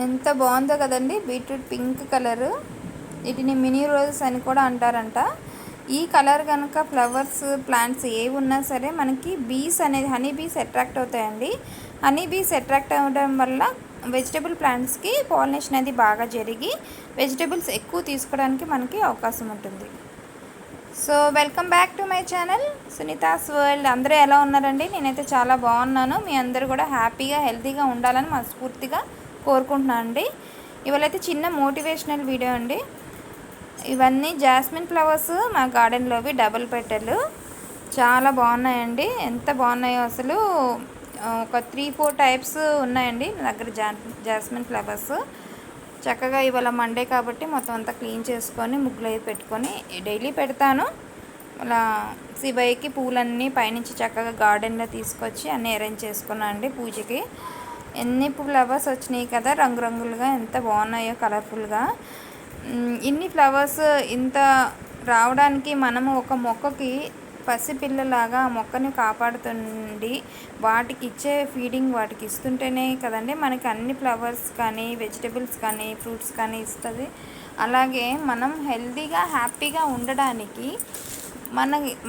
ఎంత బాగుందో కదండి. బీట్రూట్ పింక్ కలరు, వీటిని మినీ రోజెస్ అని కూడా అంటారంట. ఈ కలర్ కనుక ఫ్లవర్స్ ప్లాంట్స్ ఏవి ఉన్నా సరే మనకి బీస్ అనేది హనీ బీస్ అట్రాక్ట్ అవుతాయండి. హనీ బీస్ అట్రాక్ట్ అవ్వడం వల్ల వెజిటబుల్ ప్లాంట్స్కి పాలినేషన్ అనేది బాగా జరిగి వెజిటబుల్స్ ఎక్కువ తీసుకోవడానికి మనకి అవకాశం ఉంటుంది. So welcome back to my channel Sunita's world. అందరూ ఎలా ఉన్నారండి? నేనైతే చాలా బాగున్నాను. మీ అందరూ కూడా హ్యాపీగా హెల్తీగా ఉండాలని మనస్ఫూర్తిగా కోరుకుంటున్నాను అండి. ఇవాళైతే చిన్న మోటివేషనల్ వీడియో అండి. ఇవన్నీ జాస్మిన్ ఫ్లవర్స్ మా గార్డెన్లోవి డబుల్ పెటల్ చాలా బాగున్నాయండి. ఎంత బాగున్నాయో అసలు. ఒక 3-4 టైప్స్ ఉన్నాయండి నా దగ్గర జాస్మిన్ ఫ్లవర్స్. చక్కగా ఇవాళ మండే కాబట్టి మొత్తం అంతా క్లీన్ చేసుకొని ముగ్గులు అయితే పెట్టుకొని డైలీ పెడతాను. అలా శివయ్యకి పూలన్నీ పైనుంచి చక్కగా గార్డెన్లో తీసుకొచ్చి అన్నీ అరేంజ్ చేసుకున్నాను అండి పూజకి. ఎన్ని ఫ్లవర్స్ వచ్చినాయి కదా, రంగురంగులుగా ఎంత బాగున్నాయో కలర్ఫుల్గా. ఇన్ని ఫ్లవర్స్ ఇంత రావడానికి మనము ఒక మొక్కకి పసిపిల్లలాగా ఆ మొక్కని కాపాడుతుంది, వాటికి ఇచ్చే ఫీడింగ్ వాటికి ఇస్తుంటేనే కదండి మనకి అన్ని ఫ్లవర్స్ కానీ వెజిటబుల్స్ కానీ ఫ్రూట్స్ కానీ ఇస్తుంది. అలాగే మనం హెల్తీగా హ్యాపీగా ఉండడానికి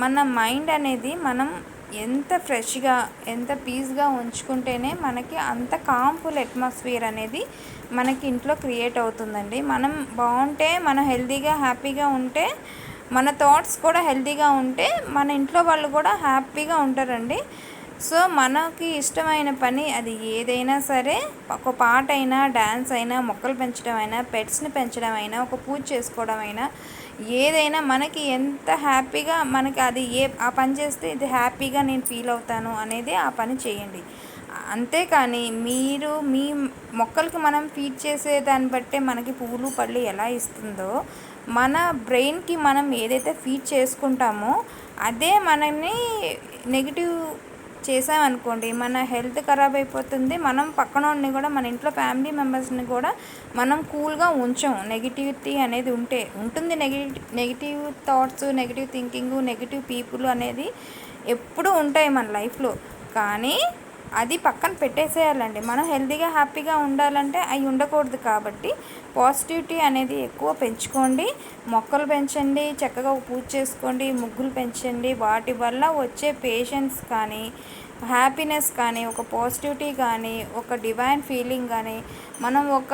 మన మైండ్ అనేది మనం ఎంత ఫ్రెష్గా ఎంత పీస్గా ఉంచుకుంటేనే మనకి అంత కామ్ఫుల్ అట్మాస్ఫియర్ అనేది మనకి ఇంట్లో క్రియేట్ అవుతుందండి. మనం బాగుంటే, మనం హెల్తీగా హ్యాపీగా ఉంటే, మన థాట్స్ కూడా హెల్తీగా ఉంటే మన ఇంట్లో వాళ్ళు కూడా హ్యాపీగా ఉంటారండి. సో మనకి ఇష్టమైన పని అది ఏదైనా సరే, ఒక పాట అయినా, డ్యాన్స్ అయినా, మొక్కలు పెంచడం అయినా, పెట్స్ని పెంచడం అయినా, ఒక పూజ చేసుకోవడం అయినా, ఏదైనా మనకి ఎంత హ్యాపీగా మనకి అది ఆ పని చేస్తే ఇది హ్యాపీగా నేను ఫీల్ అవుతాను అనేది ఆ పని చేయండి. అంతేకాని మీరు మీ మొక్కలకి మనం ఫీడ్ చేసే దాన్ని బట్టే మనకి పువ్వులు పళ్ళు ఎలా ఇస్తుందో, మన బ్రెయిన్కి మనం ఏదైతే ఫీడ్ చేసుకుంటామో అదే మనల్ని నెగిటివ్ చేసామనుకోండి మన హెల్త్ ఖరాబ్ అయిపోతుంది. మనం పక్కనోడిని కూడా, మన ఇంట్లో ఫ్యామిలీ మెంబర్స్ని కూడా మనం కూల్గా ఉంచాం. నెగిటివిటీ అనేది ఉంటుంది. Negative thoughts, negative thinking, negative people అనేది ఎప్పుడూ ఉంటాయి మన లైఫ్లో. కానీ అది పక్కన పెట్టేసేయాలండి. మనం హెల్తీగా హ్యాపీగా ఉండాలంటే అవి ఉండకూడదు. కాబట్టి పాజిటివిటీ అనేది ఎక్కువ పెంచుకోండి. మొక్కలు పెంచండి, చక్కగా పూజ చేసుకోండి, ముగ్గులు పెంచండి. వాటి వల్ల వచ్చే పేషెన్స్ కానీ, హ్యాపీనెస్ కానీ, ఒక పాజిటివిటీ కానీ, ఒక డివైన్ ఫీలింగ్ కానీ, మనం ఒక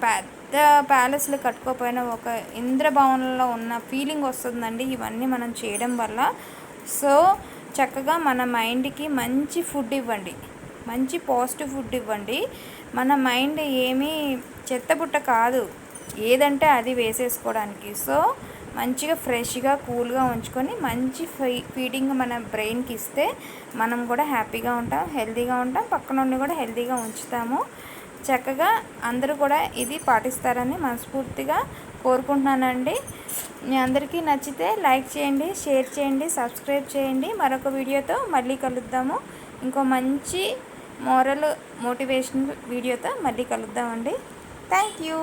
పెద్ద ప్యాలెస్లు కట్టుకోపోయినా ఒక ఇంద్రభవనంలో ఉన్న ఫీలింగ్ వస్తుందండి ఇవన్నీ మనం చేయడం వల్ల. సో చక్కగా మన మైండ్కి మంచి ఫుడ్ ఇవ్వండి, మంచి పాజిటివ్ ఫుడ్ ఇవ్వండి. మన మైండ్ ఏమీ చెత్తబుట్ట కాదు, ఏదంటే అది వేసేసుకోవడానికి. సో మంచిగా ఫ్రెష్గా కూల్గా ఉంచుకొని మంచి ఫీడింగ్ మన బ్రెయిన్కి ఇస్తే మనం కూడా హ్యాపీగా ఉంటాం, హెల్తీగా ఉంటాం, పక్కన నుండి కూడా హెల్తీగా ఉంచుతాము. చక్కగా అందరూ కూడా ఇది పాటిస్తారని మనస్ఫూర్తిగా కోరుకుంటున్నానండి. మీ అందరికీ నచ్చితే లైక్ చేయండి, షేర్ చేయండి, సబ్స్క్రైబ్ చేయండి. మరొక వీడియోతో మళ్ళీ కలుద్దాము. ఇంకో మంచి మోటివేషనల్ వీడియోతో మళ్ళీ కలుద్దామండి. Thank you.